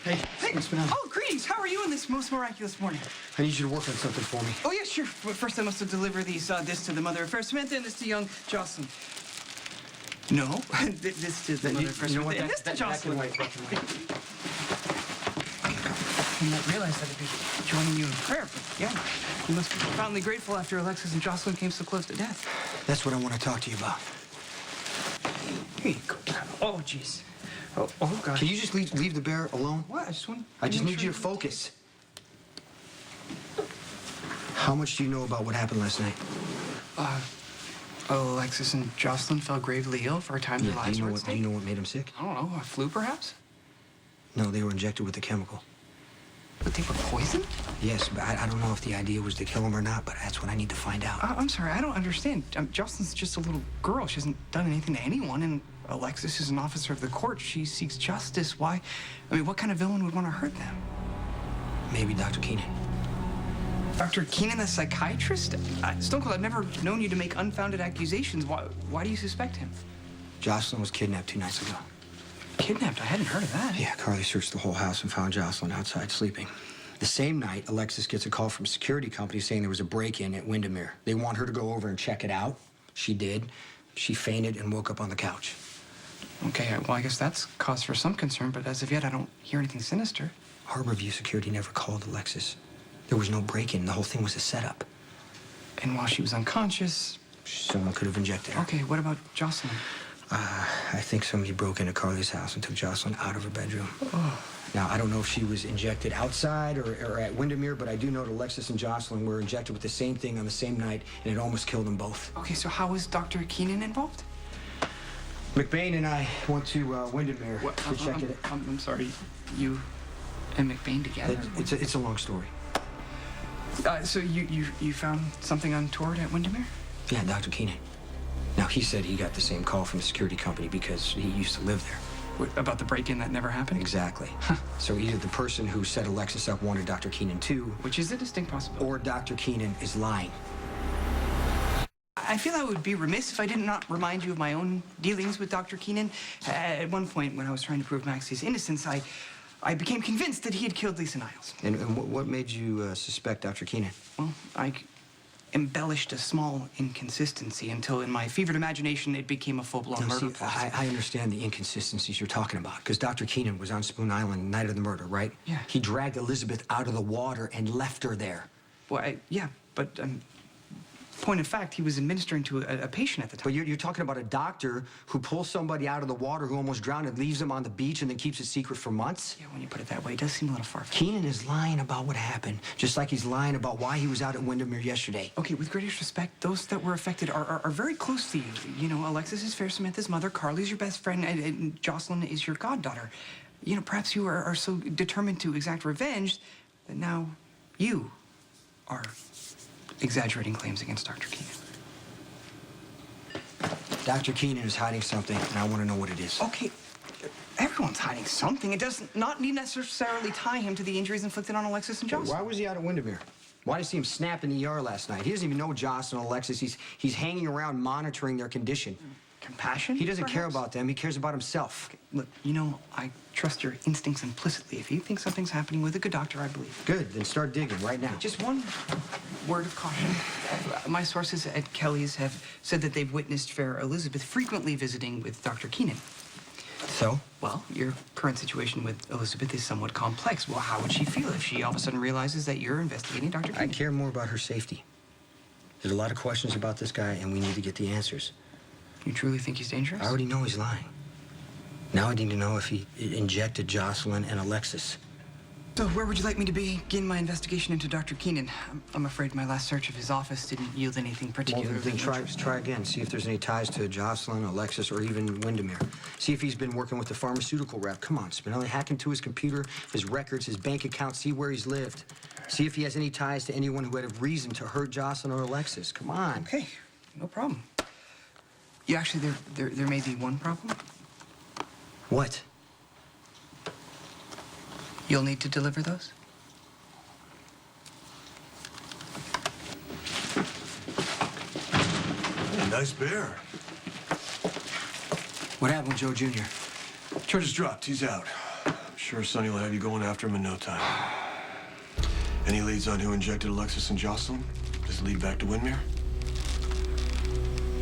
Hey, Spinelli. Oh, greetings. How are you on this most miraculous morning? I need you to work on something for me. Oh, yeah, sure. But first, I must deliver this to the mother of Fair Samantha and this to young Jocelyn. No, this to the mother of Fair Samantha and this to Jocelyn. That can wait. I did not realize that I'd be joining you in prayer, but yeah, you must be profoundly grateful after Alexis and Jocelyn came so close to death. That's what I want to talk to you about. Here you go. Oh, jeez. Oh, God. Can you just leave the bear alone? What? I just need you to focus. How much do you know about what happened last night? Alexis and Jocelyn fell gravely ill for a time in their lives. Do you know what made them sick? I don't know. A flu, perhaps? No, they were injected with a chemical. But they were poisoned? Yes, but I don't know if the idea was to kill them or not, but that's what I need to find out. I'm sorry, I don't understand. Jocelyn's just a little girl. She hasn't done anything to anyone, and Alexis is an officer of the court. She seeks justice. Why? I mean, what kind of villain would want to hurt them? Maybe Dr. Keenan. Dr. Keenan, the psychiatrist? Stone Cold, I've never known you to make unfounded accusations. Why do you suspect him? Jocelyn was kidnapped 2 nights ago. Kidnapped? I hadn't heard of that. Yeah, Carly searched the whole house and found Jocelyn outside sleeping. The same night, Alexis gets a call from a security company saying there was a break-in at Windermere. They want her to go over and check it out. She did. She fainted and woke up on the couch. Okay, well, I guess that's cause for some concern, but as of yet, I don't hear anything sinister. Harborview security never called Alexis. There was no break-in. The whole thing was a setup. And while she was unconscious... Someone could have injected her. Okay, what about Jocelyn? I think somebody broke into Carly's house and took Jocelyn out of her bedroom. Oh. Now, I don't know if she was injected outside or at Windermere, but I do know that Alexis and Jocelyn were injected with the same thing on the same night, and it almost killed them both. Okay, so how was Dr. Keenan involved? McBain and I went to Windermere to check it. I'm sorry, you and McBain together? It's a long story. So you found something untoward at Windermere? Yeah, Dr. Keenan. Now, he said he got the same call from the security company because he used to live there. What, about the break-in that never happened? Exactly. So either the person who set Alexis up wanted Dr. Keenan too, which is a distinct possibility, or Dr. Keenan is lying. I feel I would be remiss if I did not remind you of my own dealings with Dr. Keenan. At one point, when I was trying to prove Maxie's innocence, I became convinced that he had killed Lisa Niles. And what made you suspect Dr. Keenan? Well, I embellished a small inconsistency until, in my fevered imagination, it became a full-blown murder plot. I understand the inconsistencies you're talking about, because Dr. Keenan was on Spoon Island the night of the murder, right? Yeah. He dragged Elizabeth out of the water and left her there. Well, yeah, but point of fact, he was administering to a patient at the time. But you're talking about a doctor who pulls somebody out of the water who almost drowned and leaves them on the beach and then keeps it secret for months? Yeah, when you put it that way, it does seem a little far-fetched. Keenan is lying about what happened, just like he's lying about why he was out at Windermere yesterday. Okay, with greatest respect, those that were affected are very close to you. You know, Alexis is Fair Samantha's mother, Carly's your best friend, and Jocelyn is your goddaughter. You know, perhaps you are so determined to exact revenge that now you are exaggerating claims against Dr. Keenan. Dr. Keenan is hiding something, and I want to know what it is. Okay, everyone's hiding something. It does not need necessarily tie him to the injuries inflicted on Alexis and Jocelyn. Why was he out at Windermere? Why did you see him snap in the ER last night? He doesn't even know Jocelyn and Alexis. He's hanging around monitoring their condition. Compassion? He doesn't care perhaps? about them. He cares about himself. Okay, look, you know, I trust your instincts implicitly. If you think something's happening with a good doctor, I believe. Good, then start digging right now. Just one word of caution. My sources at Kelly's have said that they've witnessed Fair Elizabeth frequently visiting with Dr. Keenan. So? Well, your current situation with Elizabeth is somewhat complex. Well, how would she feel if she all of a sudden realizes that you're investigating Dr. Keenan? I care more about her safety. There's a lot of questions about this guy, and we need to get the answers. You truly think he's dangerous? I already know he's lying. Now I need to know if he injected Jocelyn and Alexis. So where would you like me to begin my investigation into Dr. Keenan? I'm afraid my last search of his office didn't yield anything particularly Well, then try again. See if there's any ties to Jocelyn, Alexis, or even Windermere. See if he's been working with the pharmaceutical rep. Come on, Spinelli. Hack into his computer, his records, his bank account. See where he's lived. See if he has any ties to anyone who had a reason to hurt Jocelyn or Alexis. Come on. Okay, no problem. Yeah, actually, there may be one problem. What? You'll need to deliver those? Nice bear. What happened with Joe Jr.? Charges dropped. He's out. Sure, Sonny will have you going after him in no time. Any leads on who injected Alexis and Jocelyn? Does it lead back to Windmere?